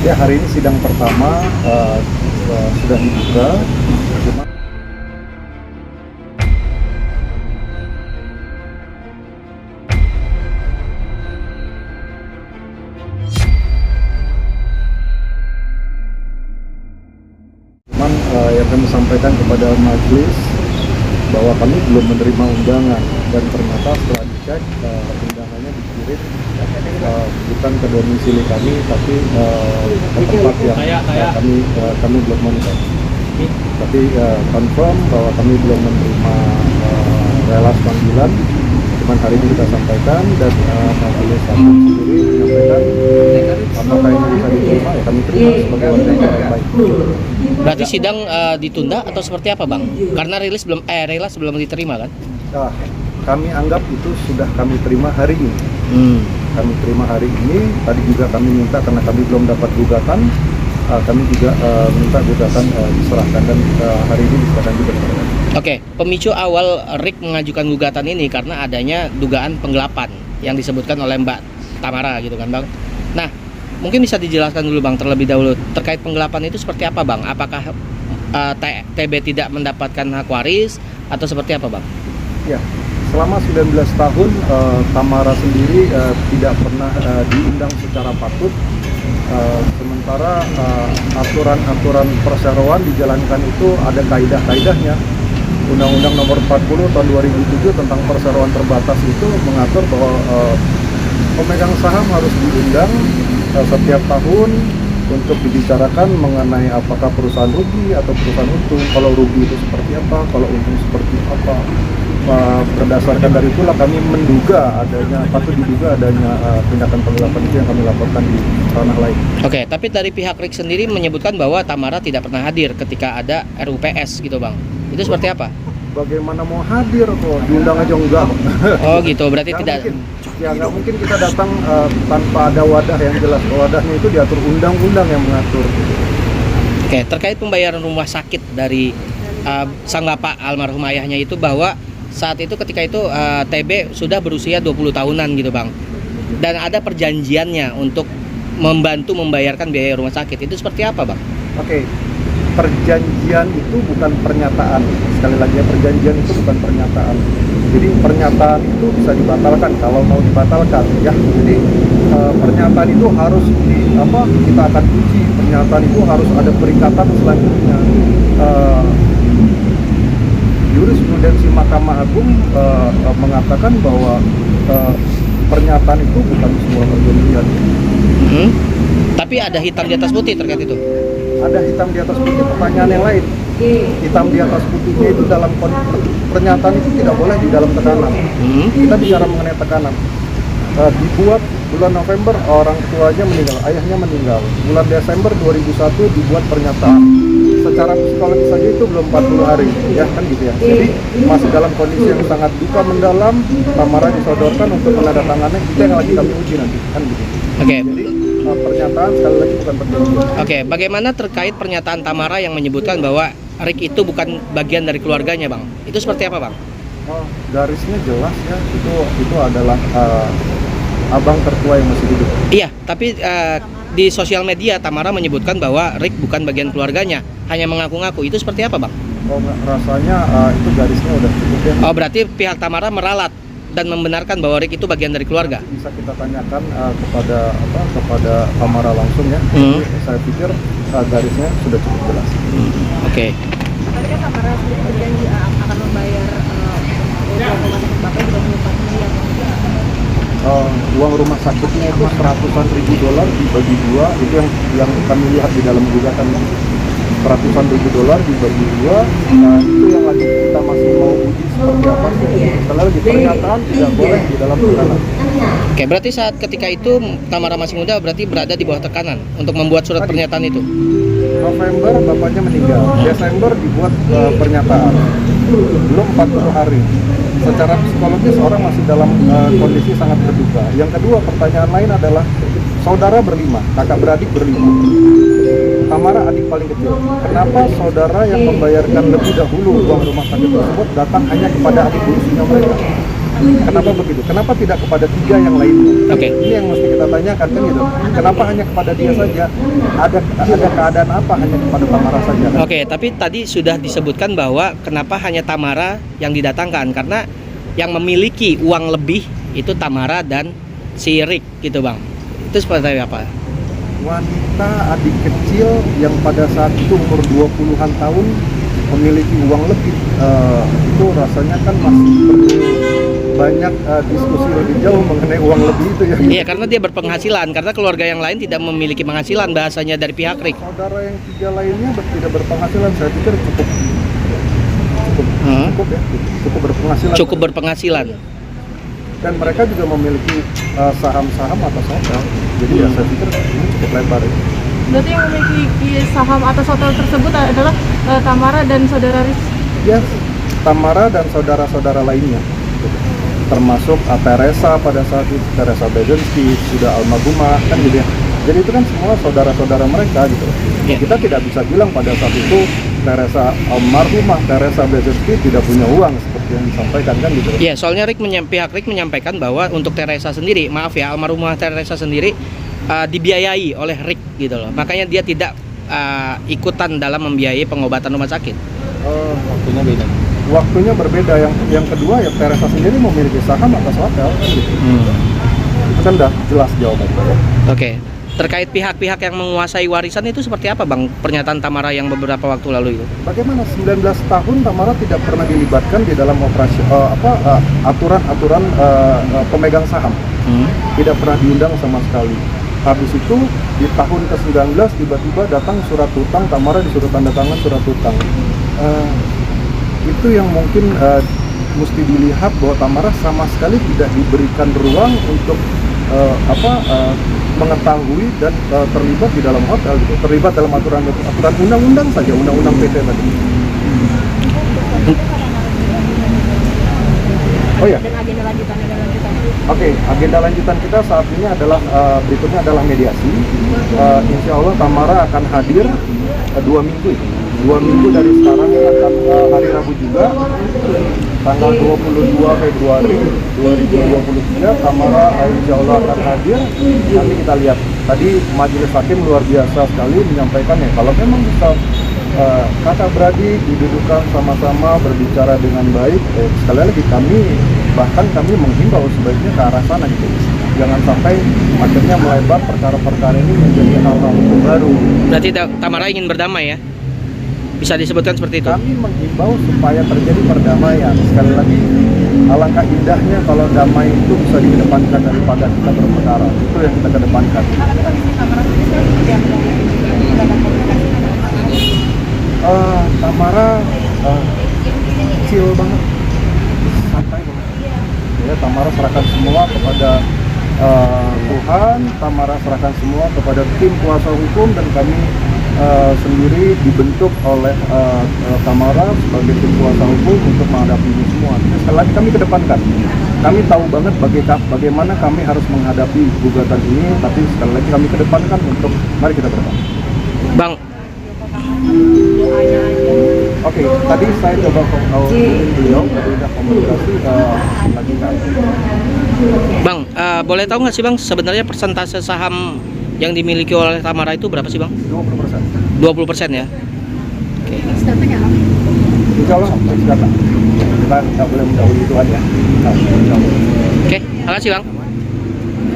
Ya, hari ini sidang pertama sudah dibuka. Cuma yang kami sampaikan kepada majelis bahwa kami belum menerima undangan, dan ternyata setelah dicek undangannya dikirim bukan ke domisili kami tapi ke tempat yang kami belum monitor. Tapi confirm bahwa kami belum menerima relas panggilan. Cuman hari ini kita sampaikan, dan majelis hakim sendiri menyampaikan apakah ini bisa diterima, ya kami terima sebagai warga yang baik. Berarti sidang ditunda atau seperti apa, Bang? Karena relas belum diterima kan? Nah, kami anggap itu sudah kami terima hari ini. Kami terima hari ini. Tadi juga kami minta, karena kami belum dapat gugatan, kami juga minta gugatan diserahkan, dan hari ini diserahkan juga. Oke, pemicu awal Rick mengajukan gugatan ini karena adanya dugaan penggelapan yang disebutkan oleh Mbak Tamara gitu kan, Bang. Nah, mungkin bisa dijelaskan dulu, Bang, terlebih dahulu terkait penggelapan itu seperti apa, Bang? Apakah TB tidak mendapatkan hak waris atau seperti apa, Bang? Ya, selama 19 tahun Tamara sendiri tidak pernah diundang secara patut. Sementara aturan-aturan perseroan dijalankan itu ada kaidah-kaidahnya. Undang-Undang Nomor 40 Tahun 2007 tentang perseroan terbatas itu mengatur bahwa pemegang saham harus diundang setiap tahun untuk dibicarakan mengenai apakah perusahaan rugi atau perusahaan untung. Kalau rugi itu seperti apa, kalau untung seperti apa. Berdasarkan dari itulah kami patut diduga adanya tindakan penggelapan itu yang kami laporkan di ranah lain. Oke, tapi dari pihak Rick sendiri menyebutkan bahwa Tamara tidak pernah hadir ketika ada RUPS gitu, Bang. Itu seperti apa? Bagaimana mau hadir kok, diundang aja enggak. Oh gitu, berarti Nggak tidak mungkin. Ya nggak mungkin kita datang tanpa ada wadah yang jelas. Wadahnya itu diatur undang-undang yang mengatur. Oke, terkait pembayaran rumah sakit dari sang bapak almarhum ayahnya itu, bahwa saat itu ketika itu TB sudah berusia 20 tahunan gitu, Bang. Dan ada perjanjiannya untuk membantu membayarkan biaya rumah sakit. Itu seperti apa, Bang? Oke. Perjanjian itu bukan pernyataan. Sekali lagi ya, perjanjian itu bukan pernyataan. Jadi pernyataan itu bisa dibatalkan kalau mau dibatalkan ya. Jadi pernyataan itu harus kita akan uji. Pernyataan itu harus ada perikatan selanjutnya. Jurisprudensi Mahkamah Agung mengatakan bahwa pernyataan itu bukan sebuah perjanjian. Tapi ada hitam di atas putih terkait itu. Ada hitam di atas putih, pertanyaan yang lain. Hitam di atas putihnya itu dalam pernyataan itu tidak boleh di dalam tekanan. Kita bicara mengenai tekanan. Dibuat bulan November orang tuanya meninggal, ayahnya meninggal. Bulan Desember 2001 dibuat pernyataan. Secara psikologis saja itu belum 40 hari, ya kan gitu ya. Jadi masih dalam kondisi yang sangat duka mendalam. Tamara disodorkan untuk menandatangani, itu yang lagi kami uji nanti, kan gitu. Oke. Jadi pernyataan sekali lagi bukan perjanjian. Oke, bagaimana terkait pernyataan Tamara yang menyebutkan bahwa Rick itu bukan bagian dari keluarganya, Bang? Itu seperti apa, Bang? Oh, garisnya jelas ya, itu adalah abang tertua yang masih hidup. Iya, tapi di sosial media Tamara menyebutkan bahwa Rick bukan bagian keluarganya, hanya mengaku-ngaku. Itu seperti apa, Bang? Oh, rasanya itu garisnya udah cukup ya. Oh, berarti pihak Tamara meralat dan membenarkan bahwa Rick itu bagian dari keluarga. Bisa kita tanyakan kepada Tamara langsung ya. Saya pikir garisnya sudah cukup jelas. Oke. Tadi kan Tamara sudah berjanji akan membayar uang rumah sakit Bapak juga 24 miliar. Uang rumah sakitnya itu $100-an ribu dibagi dua, itu yang kami lihat di dalam gugatan. $100-an ribu dibagi dua, itu yang lagi kita masih mau uji seperti apa. Sekali lagi pernyataan tidak boleh di dalam tekanan. Oke, berarti saat ketika itu Tamara masih muda, berarti berada di bawah tekanan untuk membuat surat pernyataan itu. November bapaknya meninggal, Desember dibuat pernyataan, belum 40 hari. Secara psikologis orang masih dalam kondisi sangat berduka. Yang kedua, pertanyaan lain adalah saudara berlima, kakak beradik berlima. Tamara adik paling kecil. Kenapa saudara yang membayarkan lebih dahulu uang rumah sakit tersebut datang hanya kepada adik bungsunya mereka? Kenapa begitu? Kenapa tidak kepada 3 yang lainnya? Oke. Ini yang mesti kita tanyakan kan gitu. Kenapa hanya kepada dia saja? Ada keadaan apa hanya kepada Tamara saja? Kan? Oke, tapi tadi sudah disebutkan bahwa kenapa hanya Tamara yang didatangkan, karena yang memiliki uang lebih itu Tamara dan si Rick gitu bang. Itu seperti apa? Wanita adik kecil yang pada saat itu umur 20-an tahun memiliki uang lebih, itu rasanya kan masih perlu banyak diskusi lebih jauh mengenai uang lebih itu ya. Iya, karena dia berpenghasilan, karena keluarga yang lain tidak memiliki penghasilan bahasanya dari pihak Rick. Saudara yang 3 lainnya tidak berpenghasilan, saya pikir cukup ya, cukup berpenghasilan. Cukup berpenghasilan. Dan mereka juga memiliki saham-saham atas hotel. Jadi ya saya pikir ini cukup lebar ya. Berarti yang memiliki saham atas hotel tersebut adalah Tamara dan saudara Riz. Ya, Tamara dan saudara-saudara lainnya. Gitu. Termasuk Teresa pada saat itu, Teresa Bezenski, sudah almarhumah kan gitu ya. Jadi itu kan semua saudara-saudara mereka gitu. Yeah. Kita tidak bisa bilang pada saat itu Teresa almarhumah, Teresa Bezenski tidak punya uang seperti yang disampaikan kan gitu. Iya, soalnya pihak Rick menyampaikan bahwa untuk Teresa sendiri, maaf ya, almarhumah Teresa sendiri dibiayai oleh Rick gitu loh. Makanya dia tidak ikutan dalam membiayai pengobatan rumah sakit. Waktunya beda. Waktunya berbeda. Yang kedua ya Teresa sendiri memiliki saham atas hotel kan gitu. Itu kan udah jelas jawabannya. Oke. Terkait pihak-pihak yang menguasai warisan itu seperti apa bang pernyataan Tamara yang beberapa waktu lalu itu? Bagaimana 19 tahun Tamara tidak pernah dilibatkan di dalam operasi aturan-aturan pemegang saham. Tidak pernah diundang sama sekali. Habis itu di tahun ke-19 tiba-tiba datang surat hutang, Tamara disuruh tanda tangan surat hutang. Itu yang mungkin mesti dilihat bahwa Tamara sama sekali tidak diberikan ruang untuk mengetahui dan terlibat di dalam hotel gitu. Terlibat dalam aturan undang-undang saja, undang-undang PT tadi. Oh ya. Dan agenda lanjutan. Oke, agenda lanjutan kita saat ini adalah berikutnya adalah mediasi. Insya Allah Tamara akan hadir 2 minggu. 2 minggu dari sekarang akan hari Rabu juga, tanggal 22 Februari 2023 Tamara insya Allah akan hadir. Nanti kita lihat. Tadi majelis hakim luar biasa sekali menyampaikan ya kalau memang bisa kakak beradik didudukan sama-sama berbicara dengan baik. Sekali lagi kami menghimbau sebaiknya ke arah sana gitu. Jangan sampai akhirnya melebar perkara-perkara ini menjadi hal-hal baru. Berarti Tamara ingin berdamai ya? Bisa disebutkan seperti itu? Kami menghimbau supaya terjadi perdamaian. Sekali lagi, alangkah indahnya kalau damai itu bisa dikedepankan daripada kita berperkara. Itu yang kita kedepankan. Tamara chill banget, santai banget. Ya, Tamara serahkan semua kepada Tuhan. Tamara serahkan semua kepada tim kuasa hukum dan kami sendiri dibentuk oleh Tamara sebagai tim kuasa hukum untuk menghadapi ini semua. Sekali lagi kami kedepankan. Kami tahu banget bagaimana kami harus menghadapi gugatan ini, tapi sekali lagi kami kedepankan untuk mari kita berdepan. Bang. Oke, tadi saya coba beliau sudah komunikasi lagi kan. Bang, boleh tahu nggak sih bang sebenarnya persentase saham yang dimiliki oleh Tamara itu berapa sih bang? 20%. 20% ya? Oke. Insya Allah, kita nggak boleh mendahului Tuhan ya. Oke, makasih bang.